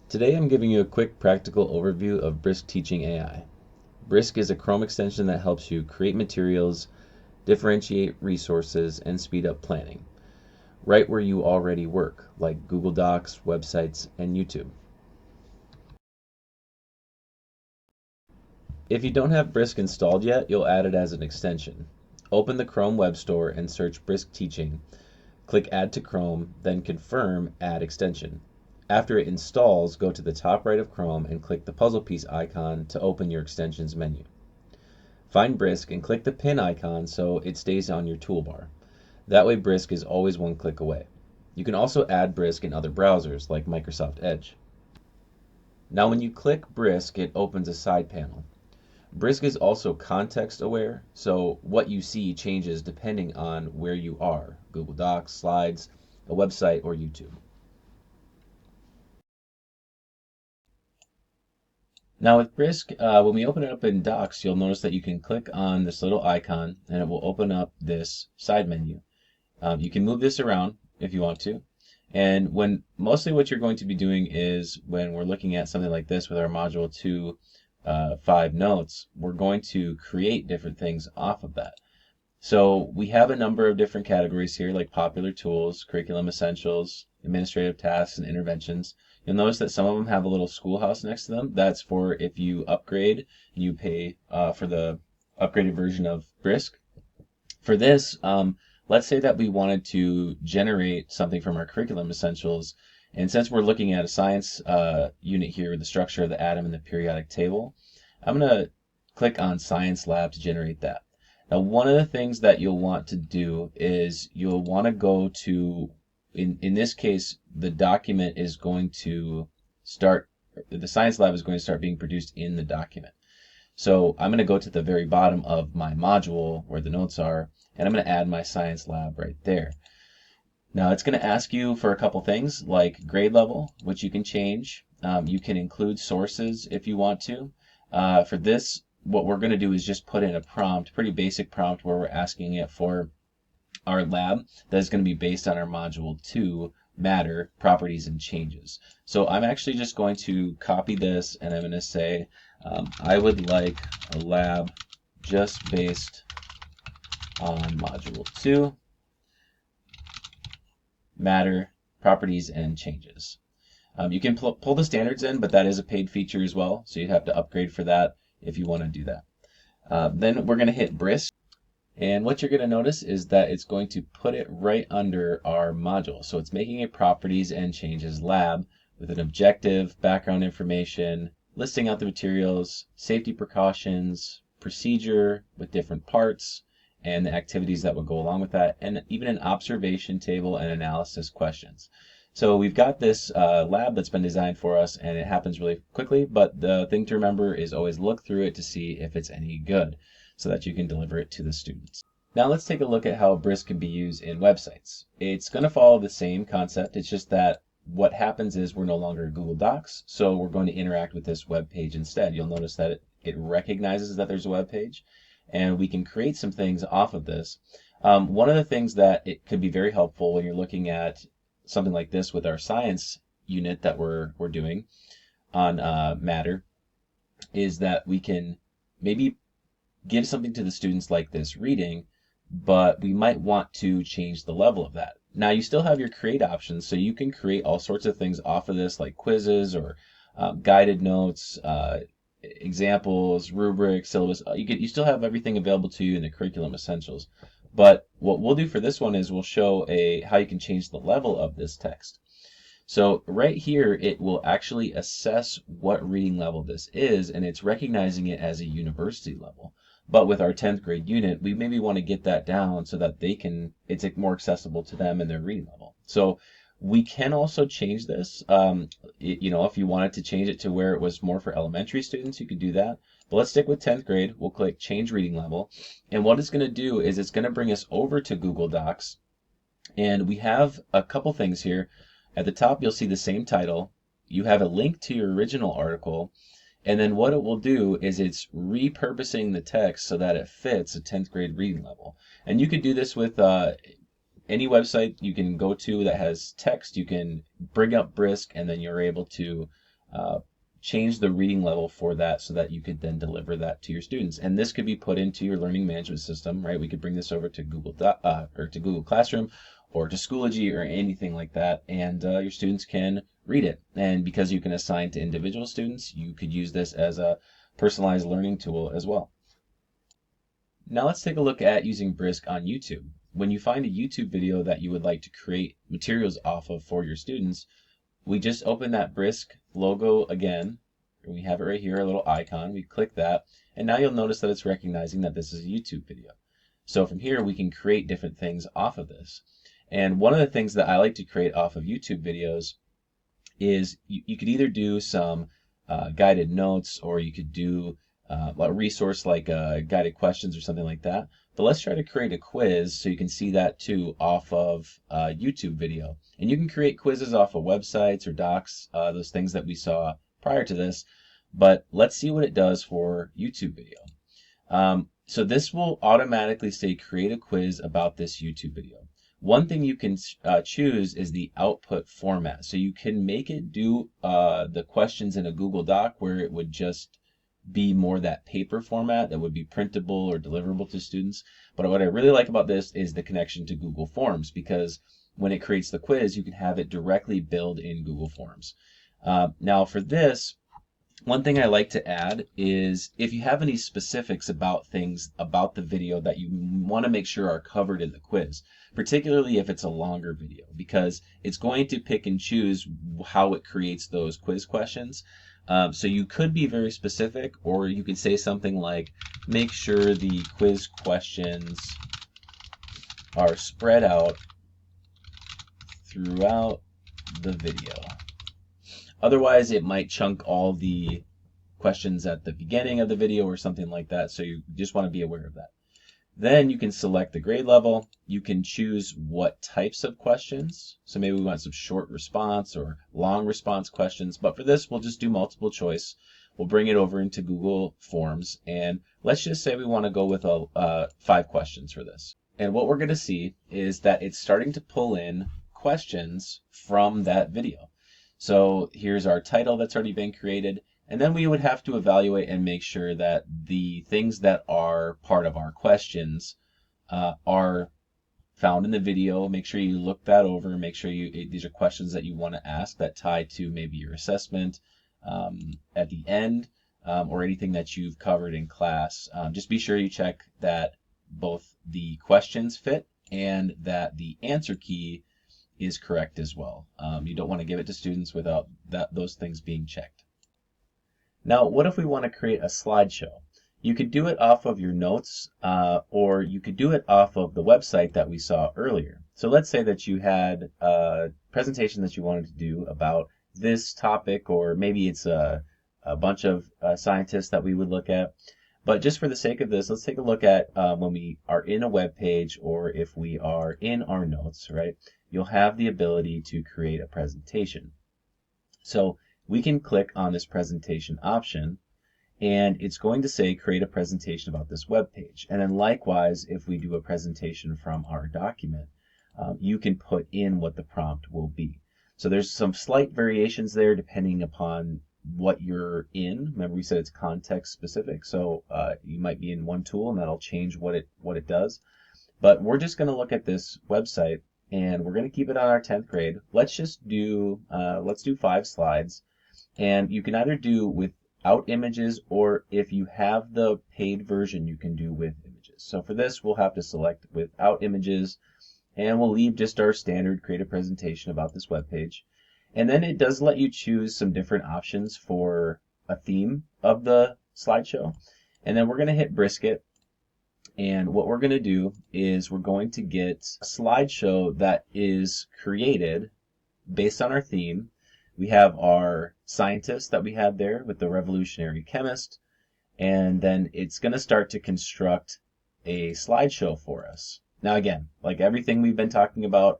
Today I'm giving you a quick practical overview of Brisk Teaching AI. Brisk is a Chrome extension that helps you create materials, differentiate resources, and speed up planning, right where you already work, like Google Docs, websites, and YouTube. If you don't have Brisk installed yet, you'll add it as an extension. Open the Chrome Web Store and search Brisk Teaching. Click Add to Chrome, then confirm Add Extension. After it installs, go to the top right of Chrome and click the puzzle piece icon to open your extensions menu. Find Brisk and click the pin icon so it stays on your toolbar. That way Brisk is always one click away. You can also add Brisk in other browsers like Microsoft Edge. Now when you click Brisk, it opens a side panel. Brisk is also context aware, so what you see changes depending on where you are, Google Docs, slides, a website, or YouTube. Now with Brisk, when we open it up in Docs, you'll notice that you can click on this little icon and it will open up this side menu. You can move this around if you want to. And mostly what you're going to be doing is when we're looking at something like this with our module 2, 5 notes, we're going to create different things off of that. So we have a number of different categories here, like popular tools, curriculum essentials, administrative tasks, and interventions. You'll notice that some of them have a little schoolhouse next to them. That's for if you upgrade and you pay for the upgraded version of Brisk. For this, let's say that we wanted to generate something from our curriculum essentials. And since we're looking at a science unit here, the structure of the atom and the periodic table, I'm going to click on Science Lab to generate that. Now, one of the things that you'll want to do is you'll want to go to, in this case, the document is going to start, the Science Lab is going to start being produced in the document. So I'm going to go to the very bottom of my module where the notes are, and I'm going to add my Science Lab right there. Now it's going to ask you for a couple things like grade level, which you can change. You can include sources if you want to. For this, what we're going to do is just put in a prompt, pretty basic prompt, where we're asking it for our lab that is going to be based on our module 2, matter, properties, and changes. So I'm actually just going to copy this and I'm going to say, I would like a lab just based on module 2, matter, properties, and changes. You can pull the standards in, but that is a paid feature as well, so you'd have to upgrade for that if you want to do that. Then we're going to hit Brisk, and what you're going to notice is that it's going to put it right under our module. So it's making a properties and changes lab with an objective, background information, listing out the materials, safety precautions, procedure with different parts, and the activities that would go along with that, and even an observation table and analysis questions. So we've got this lab that's been designed for us, and it happens really quickly, but the thing to remember is always look through it to see if it's any good so that you can deliver it to the students. Now let's take a look at how Brisk can be used in websites. It's going to follow the same concept. It's just that what happens is we're no longer Google Docs, so we're going to interact with this web page instead. You'll notice that it recognizes that there's a web page, and we can create some things off of this. One of the things that it could be very helpful when you're looking at something like this with our science unit that we're doing on matter is that we can maybe give something to the students like this reading, but we might want to change the level of that. Now you still have your create options, so you can create all sorts of things off of this, like quizzes or guided notes, examples, rubrics, syllabus. You still have everything available to you in the curriculum essentials. But what we'll do for this one is we'll show how you can change the level of this text. So right here, it will actually assess what reading level this is, and it's recognizing it as a university level. But with our 10th grade unit, we maybe want to get that down so that it's more accessible to them and their reading level. So we can also change this. If you wanted to change it to where it was more for elementary students, you could do that. But let's stick with 10th grade. We'll click change reading level. And what it's going to do is it's going to bring us over to Google Docs. And we have a couple things here. At the top, you'll see the same title. You have a link to your original article. And then what it will do is it's repurposing the text so that it fits a 10th grade reading level. And you could do this with any website you can go to that has text. You can bring up Brisk, and then you're able to change the reading level for that so that you could then deliver that to your students. And this could be put into your learning management system, right? We could bring this over to Google Classroom or to Schoology or anything like that, and your students can read it. And because you can assign to individual students, you could use this as a personalized learning tool as well. Now let's take a look at using Brisk on YouTube. When you find a YouTube video that you would like to create materials off of for your students, we just open that Brisk logo again. We have it right here, a little icon. We click that, and now you'll notice that it's recognizing that this is a YouTube video. So from here, we can create different things off of this. And one of the things that I like to create off of YouTube videos is you could either do some guided notes, or you could do a resource like guided questions or something like that. But let's try to create a quiz so you can see that too off of a YouTube video. And you can create quizzes off of websites or docs, those things that we saw prior to this. But let's see what it does for YouTube video. So this will automatically say create a quiz about this YouTube video. One thing you can choose is the output format. So you can make it do the questions in a Google Doc, where it would just be more that paper format that would be printable or deliverable to students. But what I really like about this is the connection to Google Forms, because when it creates the quiz, you can have it directly build in Google Forms. Now for this, one thing I like to add is if you have any specifics about things about the video that you want to make sure are covered in the quiz, particularly if it's a longer video, because it's going to pick and choose how it creates those quiz questions. So you could be very specific, or you could say something like, make sure the quiz questions are spread out throughout the video. Otherwise, it might chunk all the questions at the beginning of the video or something like that, so you just want to be aware of that. Then you can select the grade level. You can choose what types of questions. So maybe we want some short response or long response questions, but for this, we'll just do multiple choice. We'll bring it over into Google Forms, and let's just say we want to go with 5 questions for this. And what we're going to see is that it's starting to pull in questions from that video. So here's our title that's already been created, and then we would have to evaluate and make sure that the things that are part of our questions are found in the video. Make sure you look that over, make sure these are questions that you want to ask that tie to maybe your assessment at the end, or anything that you've covered in class. Just be sure you check that both the questions fit and that the answer key is correct as well. You don't want to give it to students without those things being checked. Now, what if we want to create a slideshow? You could do it off of your notes, or you could do it off of the website that we saw earlier. So let's say that you had a presentation that you wanted to do about this topic, or maybe it's a bunch of scientists that we would look at. But just for the sake of this, let's take a look at when we are in a web page, or if we are in our notes, right? You'll have the ability to create a presentation. So we can click on this presentation option, and it's going to say create a presentation about this web page. And then likewise, if we do a presentation from our document, you can put in what the prompt will be. So there's some slight variations there depending upon what you're in. Remember, we said it's context specific, so you might be in one tool and that'll change what it does. But we're just going to look at this website, and we're going to keep it on our 10th grade. Let's just do 5 slides, and you can either do without images, or if you have the paid version, you can do with images. So for this, we'll have to select without images, and we'll leave just our standard create a presentation about this web page. And then it does let you choose some different options for a theme of the slideshow. And then we're going to hit brisket. And what we're going to do is we're going to get a slideshow that is created based on our theme. We have our scientist that we had there with the revolutionary chemist. And then it's going to start to construct a slideshow for us. Now again, like everything we've been talking about,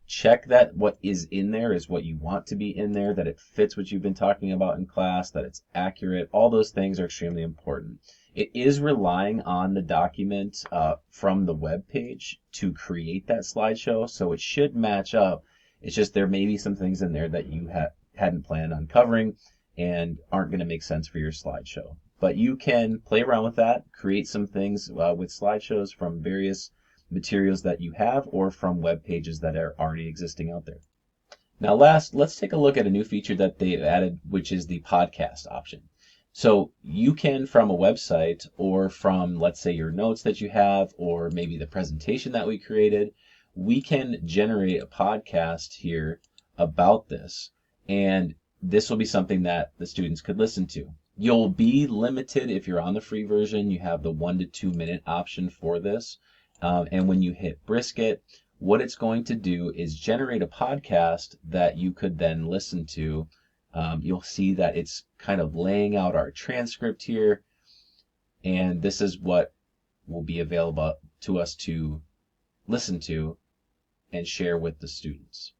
check that what is in there is what you want to be in there, that it fits what you've been talking about in class, that it's accurate. All those things are extremely important. It is relying on the document from the web page to create that slideshow, so it should match up. It's just there may be some things in there that you hadn't planned on covering, and aren't going to make sense for your slideshow. But you can play around with that, create some things with slideshows from various materials that you have or from web pages that are already existing out there. Now last, let's take a look at a new feature that they've added, which is the podcast option. So you can, from a website or from, let's say, your notes that you have, or maybe the presentation that we created, we can generate a podcast here about this, and this will be something that the students could listen to. You'll be limited if you're on the free version. You have the 1 to 2 minute option for this, and when you hit Brisket, what it's going to do is generate a podcast that you could then listen to. You'll see that it's kind of laying out our transcript here, and this is what will be available to us to listen to and share with the students.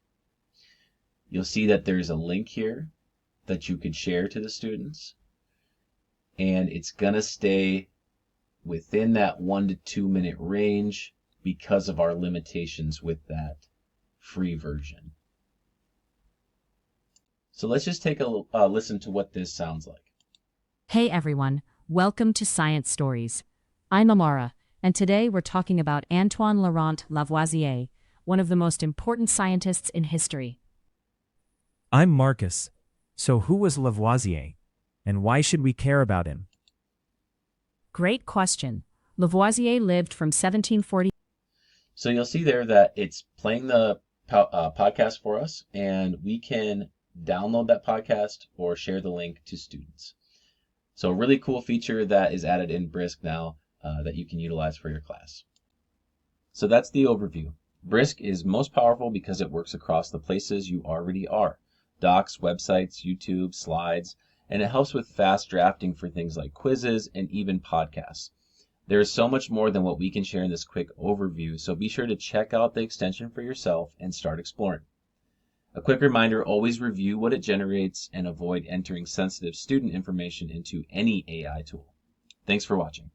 You'll see that there's a link here that you could share to the students, and it's going to stay within that 1 to 2 minute range because of our limitations with that free version. So let's just take a listen to what this sounds like. Hey everyone, welcome to Science Stories. I'm Amara, and today we're talking about Antoine Laurent Lavoisier, one of the most important scientists in history. I'm Marcus. So who was Lavoisier? And why should we care about him? Great question. Lavoisier lived from 1740. So you'll see there that it's playing the podcast for us, and we can download that podcast or share the link to students. So a really cool feature that is added in Brisk now that you can utilize for your class. So that's the overview. Brisk is most powerful because it works across the places you already are: docs, websites, YouTube, slides, and it helps with fast drafting for things like quizzes and even podcasts. There is so much more than what we can share in this quick overview, so be sure to check out the extension for yourself and start exploring. A quick reminder, always review what it generates and avoid entering sensitive student information into any AI tool. Thanks for watching.